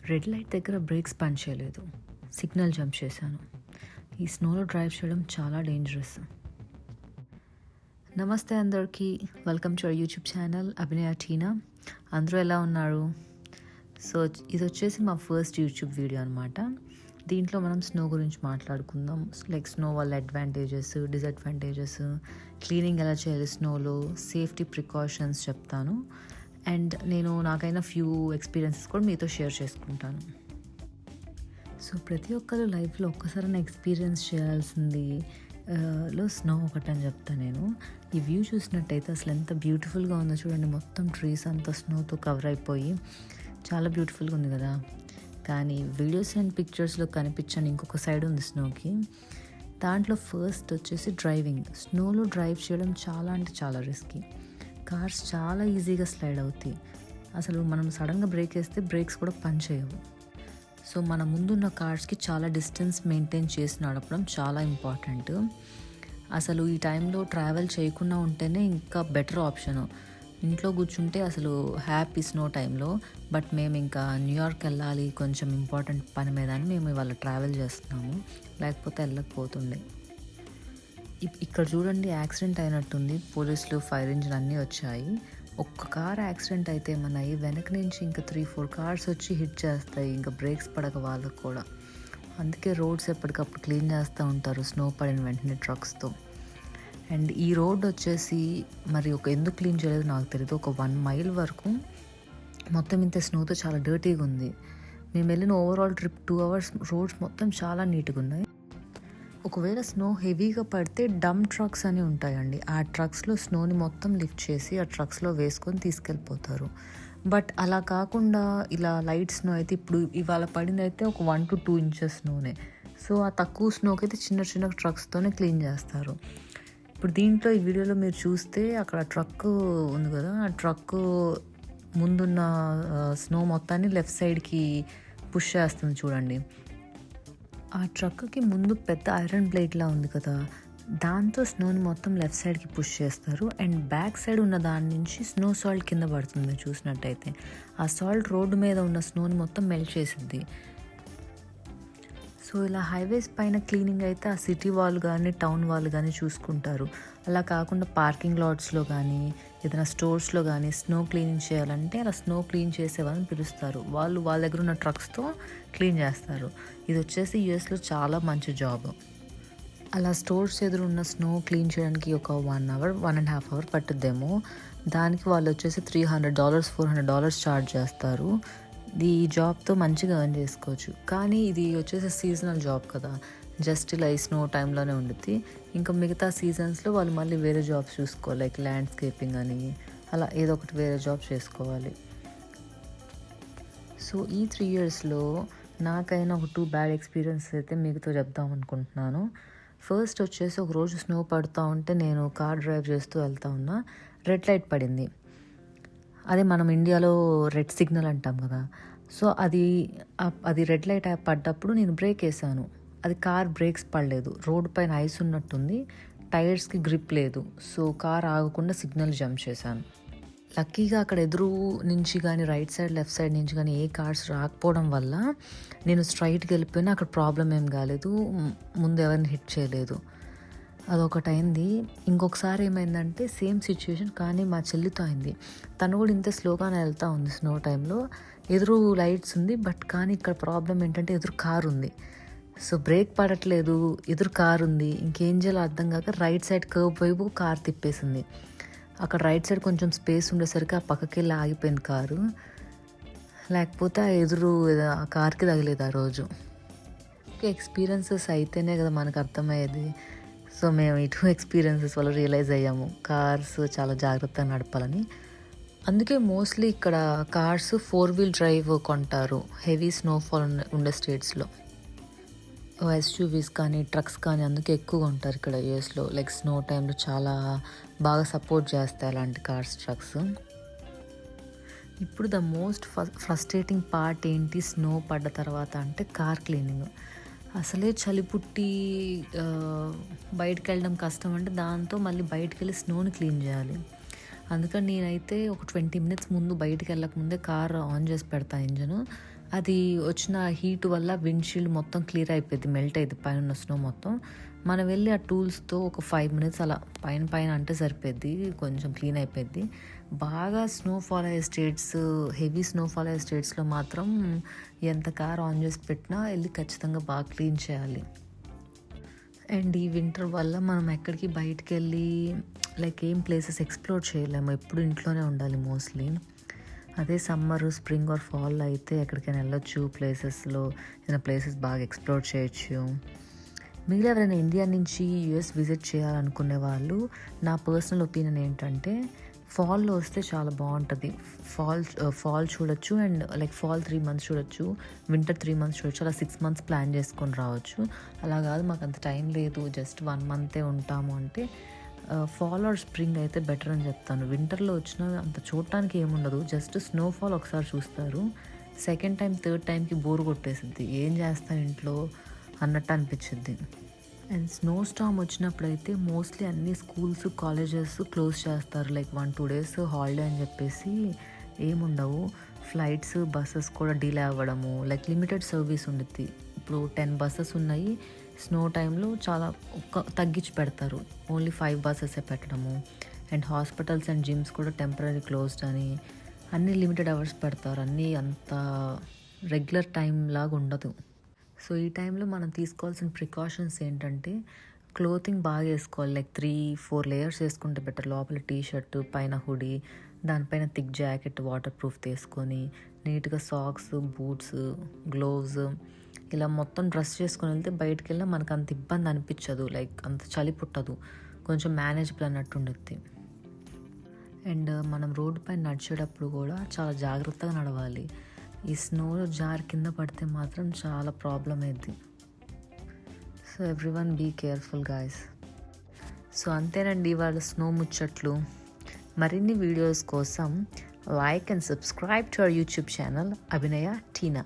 Red light దగ్గర breaks పని చేయలేదు. సిగ్నల్ జంప్ చేశాను. ఈ స్నోలో డ్రైవ్ చేయడం చాలా డేంజరస్. నమస్తే అందరికీ, welcome to our YouTube channel Abhinaya Teena. అందరూ ఎలా ఉన్నారు? సో ఇది వచ్చేసి మా ఫస్ట్ యూట్యూబ్ వీడియో అనమాట. దీంట్లో మనం స్నో గురించి మాట్లాడుకుందాం. లైక్ స్నో వల్ల అడ్వాంటేజెస్, డిసడ్వాంటేజెస్, క్లీనింగ్ ఎలా చేయాలి స్నోలో, సేఫ్టీ ప్రికాషన్స్ చెప్తాను. అండ్ నేను నాకైనా ఫ్యూ ఎక్స్పీరియన్సెస్ కూడా మీతో షేర్ చేసుకుంటాను. సో ప్రతి ఒక్కరు లైఫ్లో ఒక్కసారైనా ఎక్స్పీరియన్స్ చేయాల్సింది లో స్నో ఒకటని చెప్తాను నేను. ఈ వ్యూ చూసినట్టయితే అసలు ఎంత బ్యూటిఫుల్గా ఉందో చూడండి. మొత్తం ట్రీస్ అంతా స్నోతో కవర్ అయిపోయి చాలా బ్యూటిఫుల్గా ఉంది కదా. కానీ వీడియోస్ అండ్ పిక్చర్స్లో కనిపించని ఇంకొక సైడ్ ఉంది స్నోకి. దాంట్లో ఫస్ట్ వచ్చేసి డ్రైవింగ్. స్నోలో డ్రైవ్ చేయడం చాలా అంటే చాలా రిస్కీ. కార్స్ చాలా ఈజీగా స్లైడ్ అవుతాయి. అసలు మనం సడన్గా బ్రేక్ వేస్తే బ్రేక్స్ కూడా పనిచేయవు. సో మన ముందున్న కార్స్కి చాలా డిస్టెన్స్ మెయింటైన్ చేసి నడపడం చాలా ఇంపార్టెంట్. అసలు ఈ టైంలో ట్రావెల్ చేయకుండా ఉంటేనే ఇంకా బెటర్ ఆప్షను. ఇంట్లో కూర్చుంటే అసలు హ్యాపీ స్నో టైంలో. బట్ మేము ఇంకా న్యూయార్క్ వెళ్ళాలి, కొంచెం ఇంపార్టెంట్ పని మీద అని మేము ఇవాళ ట్రావెల్ చేస్తున్నాము. లేకపోతే వెళ్ళకపోతుండే. ఇక్కడ చూడండి, యాక్సిడెంట్ అయినట్టుంది. పోలీసులు, ఫైర్ ఇంజిన్ అన్నీ వచ్చాయి. ఒక్క కార్ యాక్సిడెంట్ అయితే ఏమన్నాయి, వెనక నుంచి ఇంకా 3-4 కార్స్ వచ్చి హిట్ చేస్తాయి. ఇంకా బ్రేక్స్ పడక వాళ్ళకు కూడా. అందుకే రోడ్స్ ఎప్పటికప్పుడు క్లీన్ చేస్తూ ఉంటారు స్నో పడిన వెంటనే ట్రక్స్తో. అండ్ ఈ రోడ్ వచ్చేసి మరి ఎందుకు క్లీన్ చేయలేదు నాకు తెలియదు. ఒక 1 మైల్ వరకు మొత్తం ఇంత స్నోతో చాలా డర్టీగా ఉంది. మేము వెళ్ళిన ఓవరాల్ ట్రిప్ 2 అవర్స్ రోడ్స్ మొత్తం చాలా నీట్గా ఉన్నాయి. ఒకవేళ స్నో హెవీగా పడితే డంప్ ట్రక్స్ అని ఉంటాయండి. ఆ ట్రక్స్లో స్నోని మొత్తం లిఫ్ట్ చేసి ఆ ట్రక్స్లో వేసుకొని తీసుకెళ్ళిపోతారు. బట్ అలా కాకుండా ఇలా లైట్ స్నో అయితే ఇప్పుడు ఇవాళ పడిందైతే ఒక 1 to 2 inches స్నోనే. సో ఆ తక్కువ స్నోకి అయితే చిన్న చిన్న ట్రక్స్తోనే క్లీన్ చేస్తారు. ఇప్పుడు దీంట్లో ఈ వీడియోలో మీరు చూస్తే అక్కడ ట్రక్ ఉంది కదా, ఆ ట్రక్ ముందున్న స్నో మొత్తాన్ని లెఫ్ట్ సైడ్కి పుష్ చేస్తుంది చూడండి. ఆ ట్రక్కి ముందు పెద్ద ఐరన్ ప్లేట్లా ఉంది కదా, దాంతో స్నోని మొత్తం లెఫ్ట్ సైడ్కి పుష్ చేస్తారు. అండ్ బ్యాక్ సైడ్ ఉన్న దాని నుంచి స్నో సాల్ట్ కింద పడుతుంది చూసినట్టయితే. ఆ సాల్ట్ రోడ్డు మీద ఉన్న స్నోని మొత్తం మెల్ట్ చేసిద్ది. సో ఇలా హైవేస్ పైన క్లీనింగ్ అయితే ఆ సిటీ వాళ్ళు కానీ టౌన్ వాళ్ళు కానీ చూసుకుంటారు. అలా కాకుండా పార్కింగ్ లాట్స్లో కానీ ఏదైనా స్టోర్స్లో కానీ స్నో క్లీనింగ్ చేయాలంటే అలా స్నో క్లీన్ చేసే వాళ్ళని పిలుస్తారు. వాళ్ళ దగ్గర ఉన్న ట్రక్స్తో క్లీన్ చేస్తారు. ఇది వచ్చేసి యూఎస్లో చాలా మంచి జాబ్. అలా స్టోర్స్ ఎదురున్న స్నో క్లీన్ చేయడానికి ఒక 1 hour, 1.5 hour పట్టుద్దేమో. దానికి వాళ్ళు వచ్చేసి $300, $400 ఛార్జ్ చేస్తారు. ఈ జాబ్తో మంచిగా ఎర్న్ చేసుకోవచ్చు. కానీ ఇది వచ్చేసి సీజనల్ జాబ్ కదా, జస్ట్ ఇలా ఈ స్నో టైంలోనే ఉండుద్ది. ఇంకా మిగతా సీజన్స్లో వాళ్ళు మళ్ళీ వేరే జాబ్స్ చూసుకోవాలి. లైక్ ల్యాండ్స్కేపింగ్ అని అలా ఏదో ఒకటి వేరే జాబ్ చేసుకోవాలి. సో ఈ 3 yearsలో నాకైనా ఒక 2 బ్యాడ్ ఎక్స్పీరియన్స్ అయితే మీతో చెప్దాం అనుకుంటున్నాను. ఫస్ట్ వచ్చేసి ఒక రోజు స్నో పడుతూ ఉంటే నేను కార్ డ్రైవ్ చేస్తూ వెళ్తూ ఉన్నా. రెడ్ లైట్ పడింది. అదే మనం ఇండియాలో రెడ్ సిగ్నల్ అంటాం కదా. సో అది రెడ్ లైట్ పడ్డప్పుడు నేను బ్రేక్ వేసాను. అది కార్ బ్రేక్స్ పడలేదు. రోడ్ పైన ఐస్ ఉన్నట్టుంది, టైర్స్కి గ్రిప్ లేదు. సో కార్ ఆగకుండా సిగ్నల్ జంప్ చేశాను. లక్కీగా అక్కడ ఎదురు నుంచి కానీ రైట్ సైడ్, లెఫ్ట్ సైడ్ నుంచి కానీ ఏ కార్స్ రాకపోవడం వల్ల నేను స్ట్రైట్కి వెళ్ళిపోయినా అక్కడ ప్రాబ్లం ఏం కాలేదు. ముందు ఎవరిని హిట్ చేయలేదు. అదొకటి అయింది. ఇంకొకసారి ఏమైందంటే సేమ్ సిచ్యువేషన్, కానీ మా చెల్లితో అయింది. తను కూడా ఇంత స్లోగానే వెళ్తూ ఉంది స్నో టైంలో. ఎదురు లైట్స్ ఉంది, బట్ కానీ ఇక్కడ ప్రాబ్లం ఏంటంటే ఎదురు కారు ఉంది. సో బ్రేక్ పడట్లేదు, ఎదురు కారు ఉంది. ఇంకేం చేయాలో అర్థం కాక రైట్ సైడ్ కర్వ్ వైపు కారు తిప్పేసింది. అక్కడ రైట్ సైడ్ కొంచెం స్పేస్ ఉండేసరికి ఆ పక్కకి వెళ్ళి ఆగిపోయింది కారు. లేకపోతే ఆ ఎదురు ఆ కార్కి తగిలేదు ఆ రోజు. ఎక్స్పీరియన్సెస్ అయితేనే కదా మనకు అర్థమయ్యేది. సో మేము ఈ 2 ఎక్స్పీరియన్సెస్ వల్ల రియలైజ్ అయ్యాము కార్స్ చాలా జాగ్రత్తగా నడపాలని. అందుకే మోస్ట్లీ ఇక్కడ కార్స్ 4-wheel డ్రైవ్ కొంటారు హెవీ స్నోఫాల్ ఉండే స్టేట్స్లో. ఎస్యూవీస్ కానీ ట్రక్స్ కానీ అందుకే ఎక్కువగా ఉంటారు ఇక్కడ యూఎస్లో. లైక్ స్నో టైంలో చాలా బాగా సపోర్ట్ చేస్తాయి అలాంటి కార్స్, ట్రక్స్. ఇప్పుడు ద మోస్ట్ ఫ్రస్ట్రేటింగ్ పార్ట్ ఏంటి స్నో పడ్డ తర్వాత అంటే కార్ క్లీనింగ్. అసలే చలి పుట్టి బయటకు వెళ్ళడం కష్టం అంటే దాంతో మళ్ళీ బయటకు వెళ్ళి స్నోని క్లీన్ చేయాలి. అందుకని నేనైతే ఒక 20 minutes ముందు బయటికి వెళ్ళకముందే కార్ ఆన్ చేసి పెడతాను ఇంజను. అది వచ్చిన హీట్ వల్ల విండ్షీల్డ్ మొత్తం క్లియర్ అయిపోయింది, మెల్ట్ అయింది పైన ఉన్న స్నో మొత్తం. మనం వెళ్ళి ఆ టూల్స్తో ఒక 5 minutes అలా పైన అంటే సరిపోద్ది, కొంచెం క్లీన్ అయిపోద్ది. బాగా స్నోఫాల్ అయ్యే స్టేట్స్, హెవీ స్నోఫాల్ అయ్యే స్టేట్స్లో మాత్రం ఎంత కార్ ఆన్ చేసి పెట్టినా వెళ్ళి ఖచ్చితంగా బాగా క్లీన్ చేయాలి. అండ్ ఈ వింటర్ వల్ల మనం ఎక్కడికి బయటికి వెళ్ళి లైక్ ఏం ప్లేసెస్ ఎక్స్ప్లోర్ చేయలేము, ఎప్పుడు ఇంట్లోనే ఉండాలి మోస్ట్లీ. అదే సమ్మర్, స్ప్రింగ్ ఆర్ ఫాల్ అయితే ఎక్కడికైనా వెళ్ళొచ్చు, ప్లేసెస్లో ఏదైనా ప్లేసెస్ బాగా ఎక్స్ప్లోర్ చేయొచ్చు. మీరు ఎవరైనా ఇండియా నుంచి యూఎస్ విజిట్ చేయాలనుకునే వాళ్ళు నా పర్సనల్ ఒపీనియన్ ఏంటంటే ఫాల్లో వస్తే చాలా బాగుంటుంది. ఫాల్ చూడొచ్చు అండ్ లైక్ ఫాల్ 3 months చూడొచ్చు, వింటర్ 3 months చూడొచ్చు. అలా 6 months ప్లాన్ చేసుకొని రావచ్చు. అలా కాదు మాకు అంత టైం లేదు, జస్ట్ 1 month ఉంటాము అంటే ఫాల్ ఆర్ స్ప్రింగ్ అయితే బెటర్ అని చెప్తాను. వింటర్లో వచ్చినా అంత చూడటానికి ఏముండదు, జస్ట్ స్నోఫాల్ ఒకసారి చూస్తారు. సెకండ్ టైం, థర్డ్ టైంకి బోర్ కొట్టేసిద్ది, ఏం చేస్తాం ఇంట్లో అన్నట్టు అనిపించింది. అండ్ స్నో స్టామ్ వచ్చినప్పుడు అయితే మోస్ట్లీ అన్ని స్కూల్స్, కాలేజెస్ క్లోజ్ చేస్తారు. లైక్ 1-2 days హాలిడే అని చెప్పేసి ఏముండవు. ఫ్లైట్స్, బస్సెస్ కూడా డిలే అవ్వడము, లైక్ లిమిటెడ్ సర్వీస్ ఉండిద్ది. ఇప్పుడు 10 buses ఉన్నాయి, స్నో టైంలో చాలా తగ్గించి పెడతారు, ఓన్లీ 5 buses పెట్టడము. అండ్ హాస్పిటల్స్ అండ్ జిమ్స్ కూడా టెంపరీ క్లోజ్డ్ అని అన్నీ లిమిటెడ్ అవర్స్ పెడతారు, అన్నీ అంత రెగ్యులర్ టైం లాగా ఉండదు. సో ఈ టైంలో మనం తీసుకోవాల్సిన ప్రికాషన్స్ ఏంటంటే క్లోతింగ్ బాగా వేసుకోవాలి, లైక్ 3-4 layers వేసుకుంటే బెటర్. లోపల టీ-షర్ట్, పైన హుడీ, దానిపైన థిక్ జాకెట్ వాటర్ ప్రూఫ్ తీసుకొని నీట్గా సాక్స్, బూట్స్, గ్లోవ్స్ ఇలా మొత్తం డ్రెస్ చేసుకొని వెళ్తే బయటకు వెళ్ళినా మనకు అంత ఇబ్బంది అనిపించదు, లైక్ అంత చలి పుట్టదు, కొంచెం మేనేజబుల్ అన్నట్టు ఉండద్ది. అండ్ మనం రోడ్డు పైన నడిచేటప్పుడు కూడా చాలా జాగ్రత్తగా నడవాలి. ఈ స్నోలో జారి కింద పడితే మాత్రం చాలా ప్రాబ్లం అయింది. So everyone be careful guys. So అంతేనండి వాళ్ళ స్నో ముచ్చట్లు. మరిన్ని వీడియోస్ కోసం like and subscribe to our YouTube channel Abhinaya Tina.